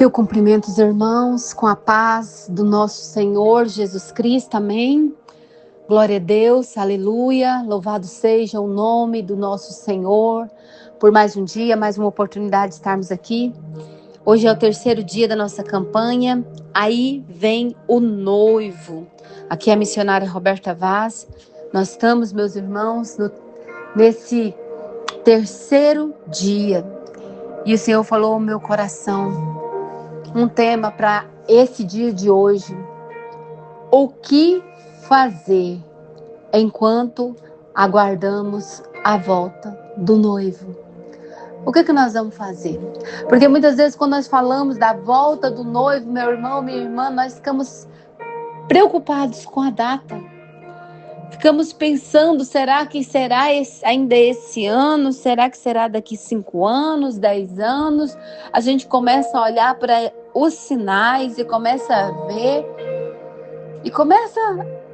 Eu cumprimento os irmãos com a paz do nosso Senhor Jesus Cristo, amém? Glória a Deus, aleluia, louvado seja o nome do nosso Senhor, por mais um dia, mais uma oportunidade de estarmos aqui. Hoje é o terceiro dia da nossa campanha, Aí Vem o Noivo. Aqui é a missionária Roberta Vaz. Nós estamos, meus irmãos, nesse terceiro dia, e o Senhor falou ao meu coração, um tema para esse dia de hoje: o que fazer enquanto aguardamos a volta do noivo? O que nós vamos fazer? Porque muitas vezes quando nós falamos da volta do noivo, meu irmão, minha irmã, nós ficamos preocupados com a data. Ficamos pensando, será que será ainda esse ano? Será que será daqui 5 anos, 10 anos? A gente começa a olhar para os sinais e começa a ver. E começa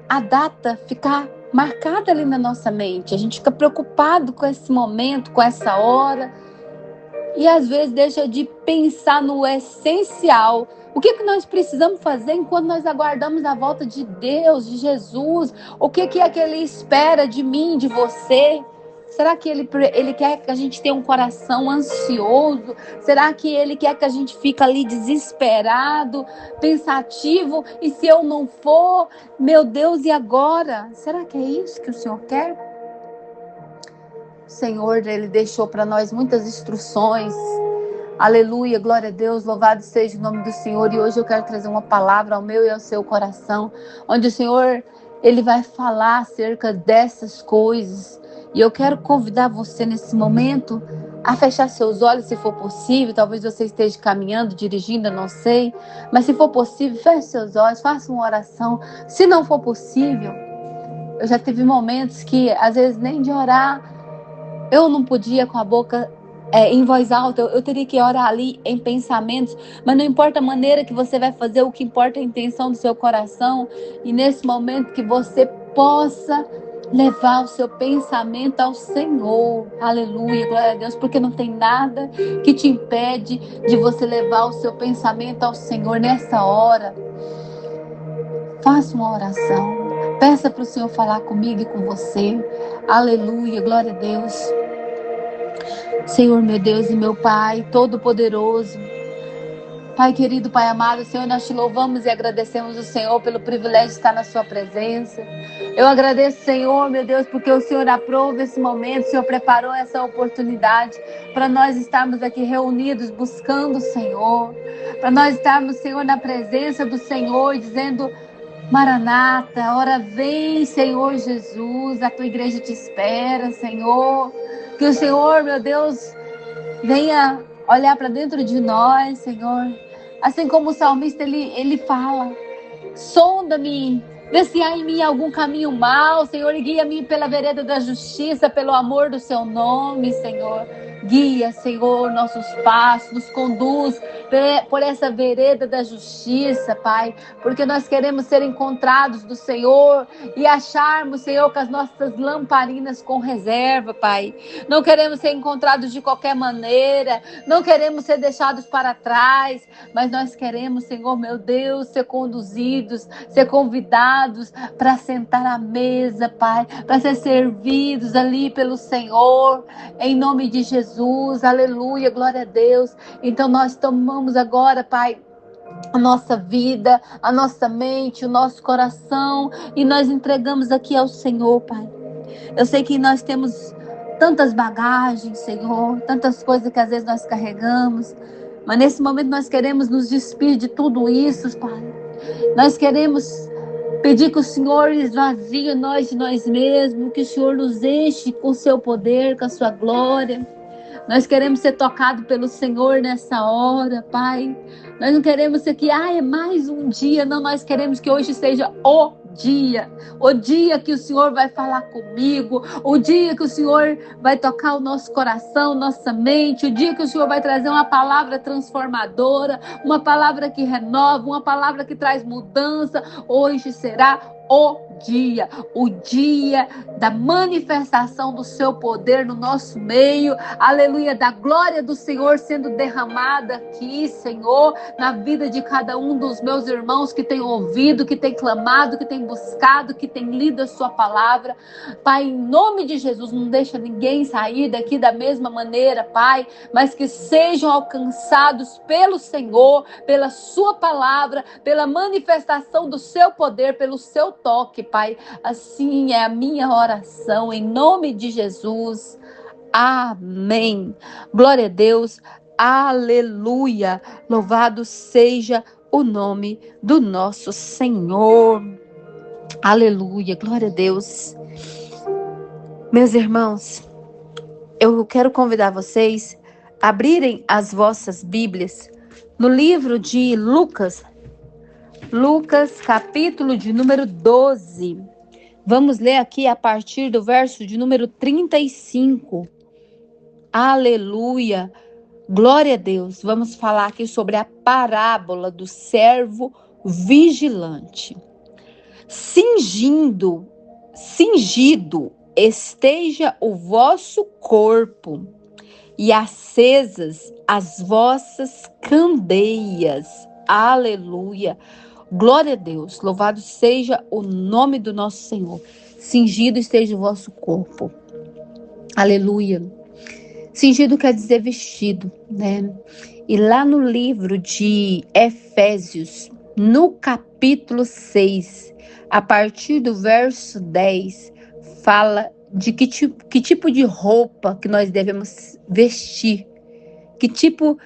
a data ficar marcada ali na nossa mente. A gente fica preocupado com esse momento, com essa hora. E às vezes deixa de pensar no essencial. O que nós precisamos fazer enquanto nós aguardamos a volta de Deus, de Jesus? O que é que Ele espera de mim, de você? Será que ele quer que a gente tenha um coração ansioso? Será que Ele quer que a gente fique ali desesperado, pensativo? E se eu não for, meu Deus, e agora? Será que é isso que o Senhor quer? O Senhor, Ele deixou para nós muitas instruções. Aleluia, glória a Deus, louvado seja o nome do Senhor. E hoje eu quero trazer uma palavra ao meu e ao seu coração, onde o Senhor, Ele vai falar acerca dessas coisas. E eu quero convidar você nesse momento a fechar seus olhos, se for possível. Talvez você esteja caminhando, dirigindo, eu não sei. Mas se for possível, feche seus olhos, faça uma oração. Se não for possível, eu já tive momentos que, às vezes, nem de orar, eu não podia com a boca em voz alta. Eu teria que orar ali em pensamentos. Mas não importa a maneira que você vai fazer, o que importa é a intenção do seu coração. E nesse momento que você possa levar o seu pensamento ao Senhor. Aleluia, glória a Deus. Porque não tem nada que te impede de você levar o seu pensamento ao Senhor nessa hora. Faça uma oração. Peça para o Senhor falar comigo e com você. Aleluia, glória a Deus. Senhor, meu Deus e meu Pai Todo-Poderoso, Pai querido, Pai amado, Senhor, nós te louvamos e agradecemos o Senhor pelo privilégio de estar na sua presença. Eu agradeço, Senhor, meu Deus, porque o Senhor aprova esse momento, o Senhor preparou essa oportunidade para nós estarmos aqui reunidos buscando o Senhor, para nós estarmos, Senhor, na presença do Senhor, dizendo: Maranata, ora vem, Senhor Jesus, a tua igreja te espera, Senhor. Que o Senhor, meu Deus, venha olhar para dentro de nós, Senhor. Assim como o salmista, ele fala: sonda-me, vê se há em mim algum caminho mau, Senhor, e guia-me pela vereda da justiça, pelo amor do seu nome, Senhor. Guia, Senhor, nossos passos, nos conduz por essa vereda da justiça, Pai, porque nós queremos ser encontrados do Senhor e acharmos, Senhor, com as nossas lamparinas com reserva, Pai. Não queremos ser encontrados de qualquer maneira, não queremos ser deixados para trás, mas nós queremos, Senhor, meu Deus, ser conduzidos, ser convidados para sentar à mesa, Pai, para ser servidos ali pelo Senhor, em nome de Jesus, aleluia, glória a Deus. Então nós tomamos agora, Pai, a nossa vida, a nossa mente, o nosso coração, e nós entregamos aqui ao Senhor, Pai. Eu sei que nós temos tantas bagagens, Senhor, tantas coisas que às vezes nós carregamos, mas nesse momento nós queremos nos despir de tudo isso, Pai. Nós queremos pedir que o Senhor esvazie nós de nós mesmos, que o Senhor nos enche com o seu poder, com a sua glória. Nós queremos ser tocados pelo Senhor nessa hora, Pai. Nós não queremos ser que, é mais um dia. Não, nós queremos que hoje seja o dia que o Senhor vai falar comigo, o dia que o Senhor vai tocar o nosso coração, nossa mente, o dia que o Senhor vai trazer uma palavra transformadora, uma palavra que renova, uma palavra que traz mudança. Hoje será o dia da manifestação do seu poder no nosso meio, aleluia, da glória do Senhor sendo derramada aqui, Senhor, na vida de cada um dos meus irmãos que tem ouvido, que tem clamado, que tem buscado, que tem lido a sua palavra. Pai, em nome de Jesus, não deixa ninguém sair daqui da mesma maneira, Pai, mas que sejam alcançados pelo Senhor, pela sua palavra, pela manifestação do seu poder, pelo seu toque, Pai. Assim é a minha oração, em nome de Jesus. Amém. Glória a Deus. Aleluia. Louvado seja o nome do nosso Senhor. Aleluia. Glória a Deus. Meus irmãos, eu quero convidar vocês a abrirem as vossas Bíblias no livro de Lucas, capítulo de número 12. Vamos ler aqui a partir do verso de número 35. Aleluia, glória a Deus. Vamos falar aqui sobre a parábola do servo vigilante. Cingido esteja o vosso corpo e acesas as vossas candeias. Aleluia. Glória a Deus, louvado seja o nome do nosso Senhor. Cingido esteja o vosso corpo. Aleluia. Cingido quer dizer vestido, né? E lá no livro de Efésios, no capítulo 6, a partir do verso 10, fala de que tipo de roupa que nós devemos vestir. Que tipo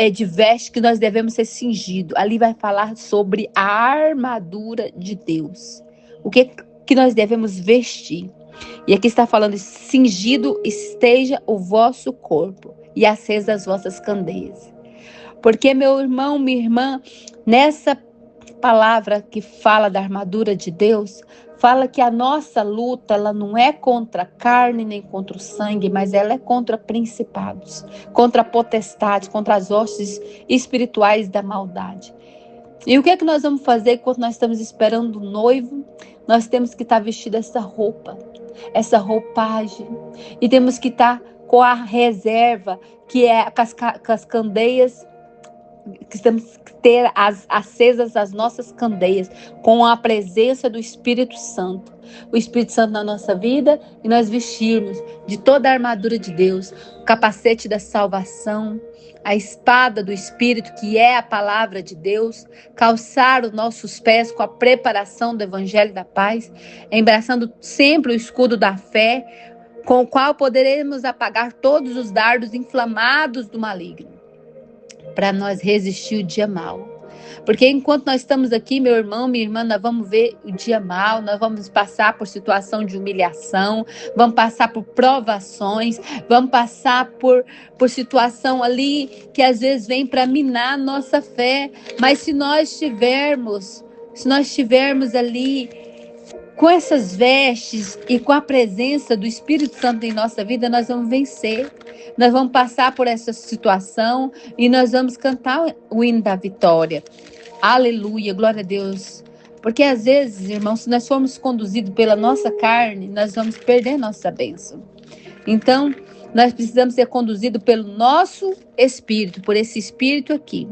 de veste que nós devemos ser cingido. Ali vai falar sobre a armadura de Deus. O que nós devemos vestir. E aqui está falando, cingido esteja o vosso corpo e acesa as vossas candeias. Porque, meu irmão, minha irmã, nessa palavra que fala da armadura de Deus, fala que a nossa luta, ela não é contra a carne nem contra o sangue, mas ela é contra principados, contra potestades, contra as hostes espirituais da maldade. E o que é que nós vamos fazer enquanto nós estamos esperando o noivo? Nós temos que estar vestido essa roupa, essa roupagem. E temos que estar com a reserva, que é com as candeias, que temos que ter acesas as nossas candeias, com a presença do Espírito Santo. O Espírito Santo na nossa vida e nós vestirmos de toda a armadura de Deus, o capacete da salvação, a espada do Espírito, que é a palavra de Deus, calçar os nossos pés com a preparação do Evangelho da Paz, embraçando sempre o escudo da fé, com o qual poderemos apagar todos os dardos inflamados do maligno, para nós resistir o dia mau. Porque enquanto nós estamos aqui, meu irmão, minha irmã, nós vamos ver o dia mau, nós vamos passar por situação de humilhação, vamos passar por provações, vamos passar por situação ali que às vezes vem para minar a nossa fé. Mas se nós estivermos ali com essas vestes e com a presença do Espírito Santo em nossa vida, nós vamos vencer. Nós vamos passar por essa situação e nós vamos cantar o hino da vitória. Aleluia, glória a Deus. Porque às vezes, irmãos, se nós formos conduzidos pela nossa carne, nós vamos perder nossa bênção. Então, nós precisamos ser conduzidos pelo nosso Espírito, por esse Espírito aqui.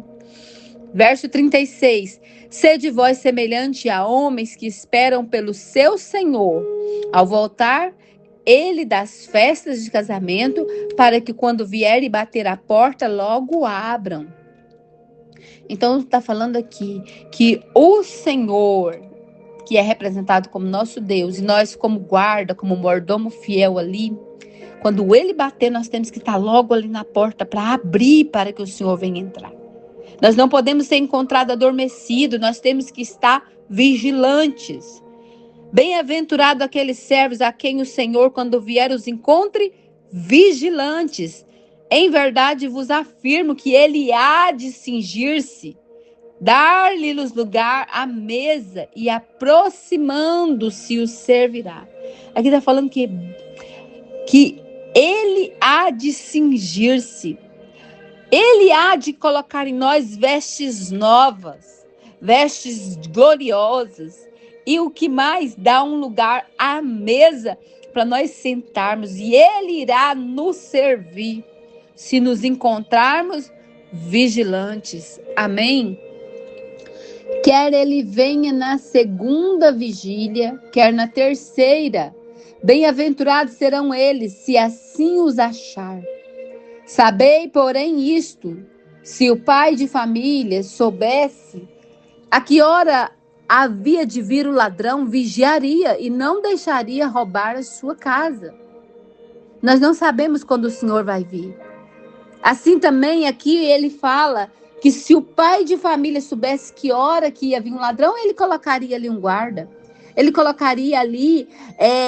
Verso 36. Sede vós semelhante a homens que esperam pelo seu Senhor. Ao voltar, ele das festas de casamento, para que quando vier e bater a porta, logo abram. Então, está falando aqui que o Senhor, que é representado como nosso Deus, e nós como guarda, como mordomo fiel ali, quando ele bater, nós temos que estar logo ali na porta para abrir para que o Senhor venha entrar. Nós não podemos ser encontrados adormecidos, nós temos que estar vigilantes. Bem-aventurado aqueles servos a quem o Senhor, quando vier, os encontre vigilantes. Em verdade vos afirmo que ele há de cingir-se, dar-lhe-los lugar à mesa e aproximando-se os servirá. Aqui está falando que ele há de cingir-se. Ele há de colocar em nós vestes novas, vestes gloriosas. E o que mais? Dá um lugar à mesa para nós sentarmos. E Ele irá nos servir se nos encontrarmos vigilantes. Amém? Quer Ele venha na segunda vigília, quer na terceira. Bem-aventurados serão eles, se assim os achar. Sabei, porém, isto: se o pai de família soubesse a que hora havia de vir o ladrão, vigiaria e não deixaria roubar a sua casa. Nós não sabemos quando o Senhor vai vir. Assim também aqui ele fala que se o pai de família soubesse que hora que ia vir um ladrão, ele colocaria ali um guarda. Ele colocaria ali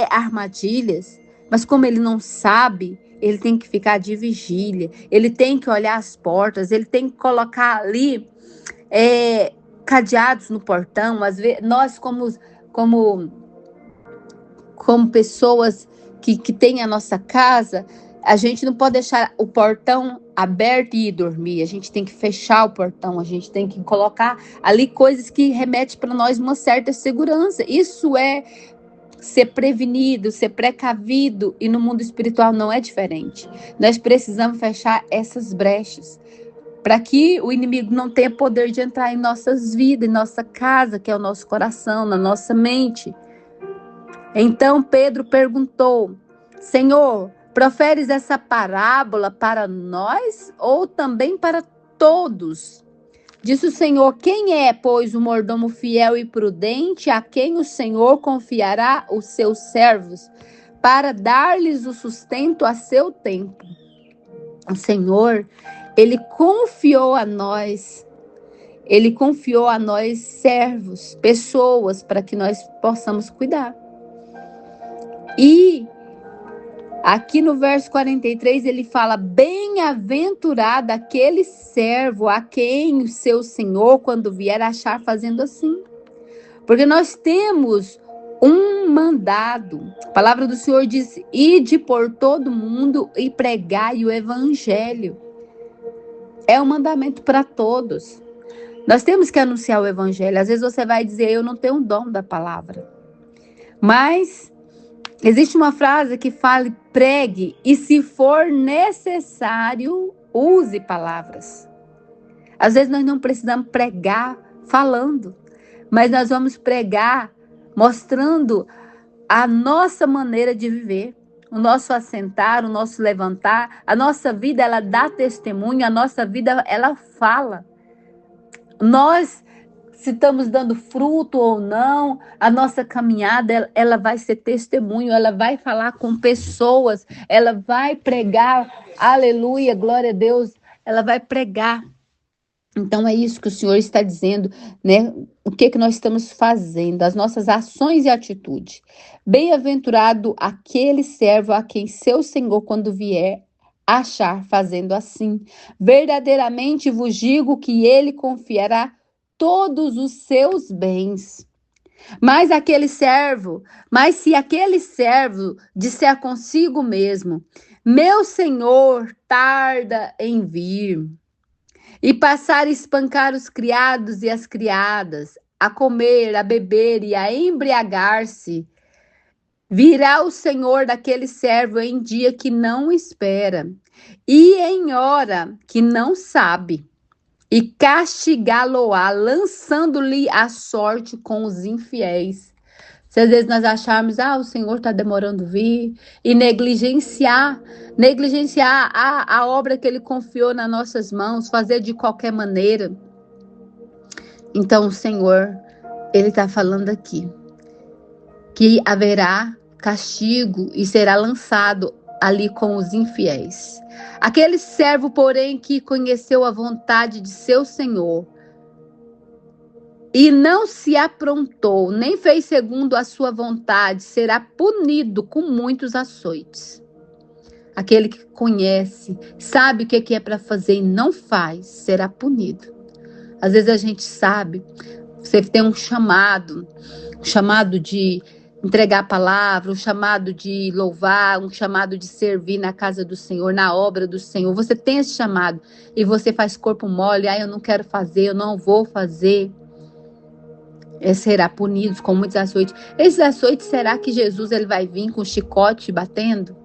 armadilhas. Mas como ele não sabe, ele tem que ficar de vigília. Ele tem que olhar as portas. Ele tem que colocar ali cadeados no portão. Às vezes, nós como pessoas que têm a nossa casa, a gente não pode deixar o portão aberto e ir dormir. A gente tem que fechar o portão. A gente tem que colocar ali coisas que remetem para nós uma certa segurança. Isso é ser prevenido, ser precavido. E no mundo espiritual não é diferente. Nós precisamos fechar essas brechas para que o inimigo não tenha poder de entrar em nossas vidas, em nossa casa, que é o nosso coração, na nossa mente. Então Pedro perguntou: Senhor, proferes essa parábola para nós ou também para todos? Disse o Senhor: quem é, pois, o mordomo fiel e prudente, a quem o Senhor confiará os seus servos, para dar-lhes o sustento a seu tempo? O Senhor, Ele confiou a nós servos, pessoas, para que nós possamos cuidar. E aqui no verso 43 ele fala: bem-aventurado aquele servo a quem o seu Senhor, quando vier, achar fazendo assim. Porque nós temos um mandado. A palavra do Senhor diz: ide por todo mundo e pregai o evangelho. É um mandamento para todos. Nós temos que anunciar o evangelho. Às vezes você vai dizer: eu não tenho o dom da palavra. Mas existe uma frase que fala: pregue, e se for necessário, use palavras. Às vezes nós não precisamos pregar falando, mas nós vamos pregar mostrando a nossa maneira de viver, o nosso assentar, o nosso levantar. A nossa vida, ela dá testemunho, a nossa vida, ela fala. Nós, se estamos dando fruto ou não, a nossa caminhada, ela vai ser testemunho, ela vai falar com pessoas, ela vai pregar, aleluia, glória a Deus, ela vai pregar. Então é isso que o Senhor está dizendo, né? O que nós estamos fazendo, as nossas ações e atitudes. Bem-aventurado aquele servo a quem seu Senhor, quando vier, achar fazendo assim. Verdadeiramente vos digo que ele confiará todos os seus bens. Mas se aquele servo disser consigo mesmo: meu senhor tarda em vir, e passar a espancar os criados e as criadas, a comer, a beber e a embriagar-se, virá o Senhor daquele servo em dia que não espera, e em hora que não sabe, e castigá-lo-á, lançando-lhe a sorte com os infiéis. Se às vezes nós acharmos: o Senhor está demorando vir, e negligenciar a obra que Ele confiou nas nossas mãos, fazer de qualquer maneira. Então o Senhor, Ele está falando aqui que haverá castigo e será lançado ali com os infiéis. Aquele servo, porém, que conheceu a vontade de seu Senhor e não se aprontou, nem fez segundo a sua vontade, será punido com muitos açoites. Aquele que conhece, sabe o que é para fazer e não faz, será punido. Às vezes a gente sabe, você tem um chamado de entregar a palavra, um chamado de louvar, um chamado de servir na casa do Senhor, na obra do Senhor. Você tem esse chamado e você faz corpo mole: eu não quero fazer, eu não vou fazer. será punido com muitos açoites. Esses açoites, será que Jesus ele vai vir com chicote batendo?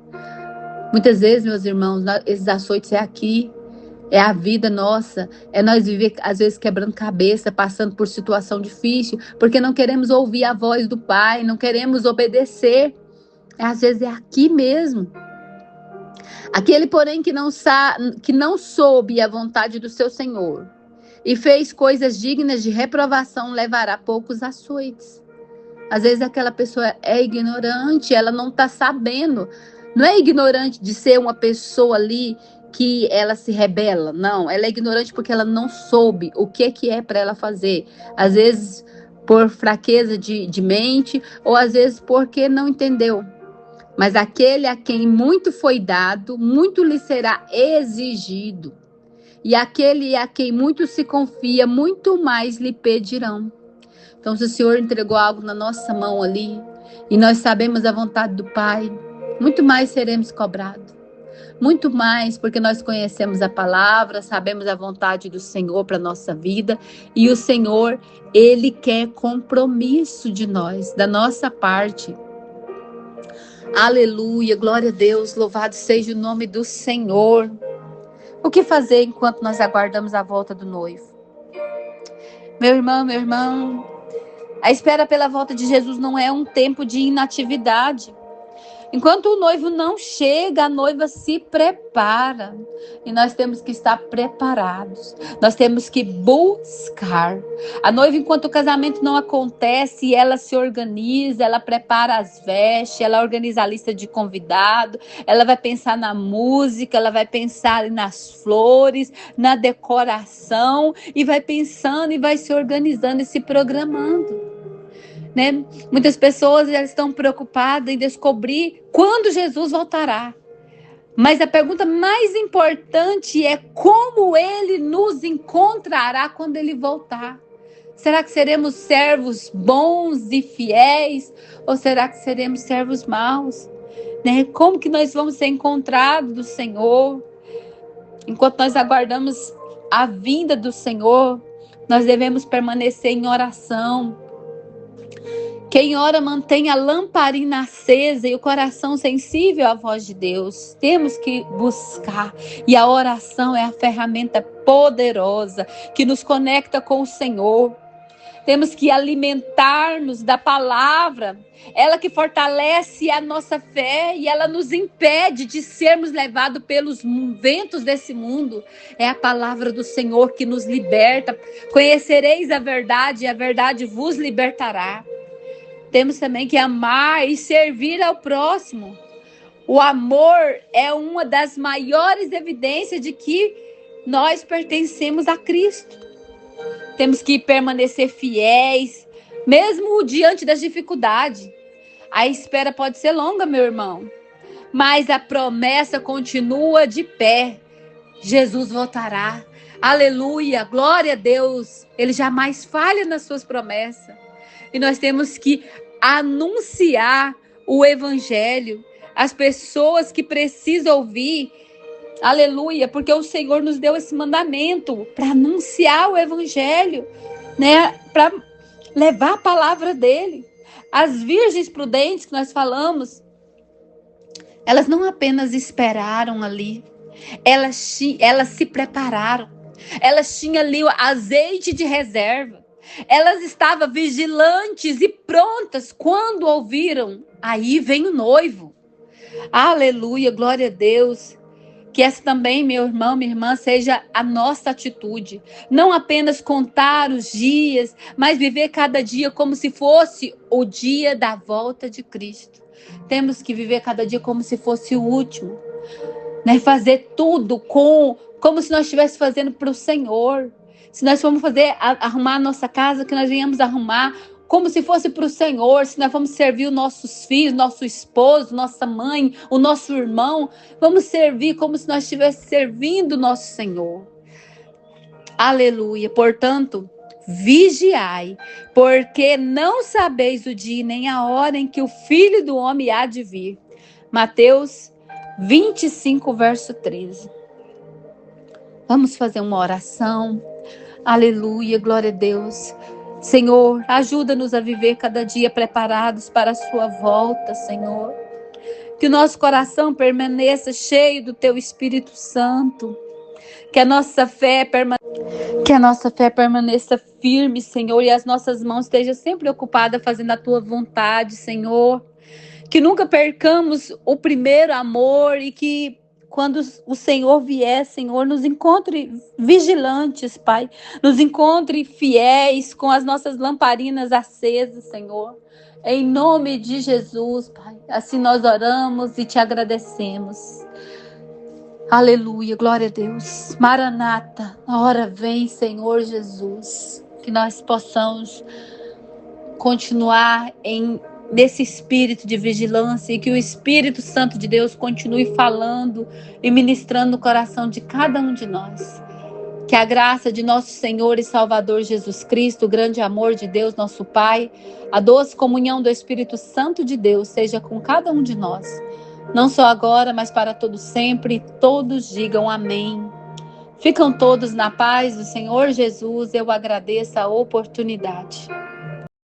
Muitas vezes, meus irmãos, esses açoites é aqui, é a vida nossa, é nós viver, às vezes, quebrando cabeça, passando por situação difícil, porque não queremos ouvir a voz do Pai, não queremos obedecer. Às vezes é aqui mesmo. Aquele, porém, que não soube a vontade do seu Senhor e fez coisas dignas de reprovação, levará poucos açoites. Às vezes aquela pessoa é ignorante, ela não está sabendo. Não é ignorante de ser uma pessoa ali que ela se rebela. Não, ela é ignorante porque ela não soube o que é para ela fazer. Às vezes por fraqueza de mente, ou às vezes porque não entendeu. Mas aquele a quem muito foi dado, muito lhe será exigido. E aquele a quem muito se confia, muito mais lhe pedirão. Então, se o Senhor entregou algo na nossa mão ali, e nós sabemos a vontade do Pai, muito mais seremos cobrados. Muito mais, porque nós conhecemos a palavra, sabemos a vontade do Senhor para a nossa vida. E o Senhor, Ele quer compromisso de nós, da nossa parte. Aleluia, glória a Deus, louvado seja o nome do Senhor. O que fazer enquanto nós aguardamos a volta do noivo? Meu irmão, a espera pela volta de Jesus não é um tempo de inatividade. Enquanto o noivo não chega, a noiva se prepara. E nós temos que estar preparados. Nós temos que buscar. A noiva, enquanto o casamento não acontece, ela se organiza, ela prepara as vestes, ela organiza a lista de convidados, ela vai pensar na música, ela vai pensar nas flores, na decoração, e vai pensando e vai se organizando e se programando. Né? Muitas pessoas já estão preocupadas em descobrir quando Jesus voltará. Mas a pergunta mais importante é como ele nos encontrará quando ele voltar. Será que seremos servos bons e fiéis? Ou será que seremos servos maus? Né? Como que nós vamos ser encontrados do Senhor? Enquanto nós aguardamos a vinda do Senhor, nós devemos permanecer em oração. Quem ora mantém a lamparina acesa e o coração sensível à voz de Deus. Temos que buscar. E a oração é a ferramenta poderosa que nos conecta com o Senhor. Temos que alimentar-nos da palavra. Ela que fortalece a nossa fé e ela nos impede de sermos levados pelos ventos desse mundo. É a palavra do Senhor que nos liberta. Conhecereis a verdade e a verdade vos libertará. Temos também que amar e servir ao próximo. O amor é uma das maiores evidências de que nós pertencemos a Cristo. Temos que permanecer fiéis, mesmo diante das dificuldades. A espera pode ser longa, meu irmão, mas a promessa continua de pé. Jesus voltará. Aleluia, glória a Deus. Ele jamais falha nas suas promessas. E nós temos que anunciar o evangelho às pessoas que precisam ouvir. Aleluia, porque o Senhor nos deu esse mandamento para anunciar o evangelho, né? Para levar a palavra dele. As virgens prudentes que nós falamos, elas não apenas esperaram ali, elas se prepararam. Elas tinham ali o azeite de reserva. Elas estavam vigilantes e prontas quando ouviram. Aí vem o noivo. Aleluia, glória a Deus. Que essa também, meu irmão, minha irmã, seja a nossa atitude. Não apenas contar os dias, mas viver cada dia como se fosse o dia da volta de Cristo. Temos que viver cada dia como se fosse o último. Né? Fazer tudo como se nós estivéssemos fazendo para o Senhor. Se nós formos arrumar a nossa casa, que nós venhamos arrumar como se fosse para o Senhor. Se nós vamos servir os nossos filhos, nosso esposo, nossa mãe, o nosso irmão, vamos servir como se nós estivéssemos servindo o nosso Senhor. Aleluia. Portanto, vigiai, porque não sabeis o dia nem a hora em que o Filho do Homem há de vir. Mateus 25, verso 13. Vamos fazer uma oração. Aleluia, glória a Deus. Senhor, ajuda-nos a viver cada dia preparados para a sua volta, Senhor. Que o nosso coração permaneça cheio do Teu Espírito Santo. Que a nossa fé permaneça firme, Senhor, e as nossas mãos estejam sempre ocupadas fazendo a Tua vontade, Senhor. Que nunca percamos o primeiro amor e que quando o Senhor vier, Senhor, nos encontre vigilantes, Pai. Nos encontre fiéis, com as nossas lamparinas acesas, Senhor. Em nome de Jesus, Pai. Assim nós oramos e te agradecemos. Aleluia, glória a Deus. Maranata, a hora vem, Senhor Jesus. Que nós possamos continuar nesse espírito de vigilância e que o Espírito Santo de Deus continue falando e ministrando no coração de cada um de nós. Que a graça de nosso Senhor e Salvador Jesus Cristo, o grande amor de Deus, nosso Pai, a doce comunhão do Espírito Santo de Deus seja com cada um de nós. Não só agora, mas para todo sempre. Todos digam amém. Ficam todos na paz do Senhor Jesus. Eu agradeço a oportunidade.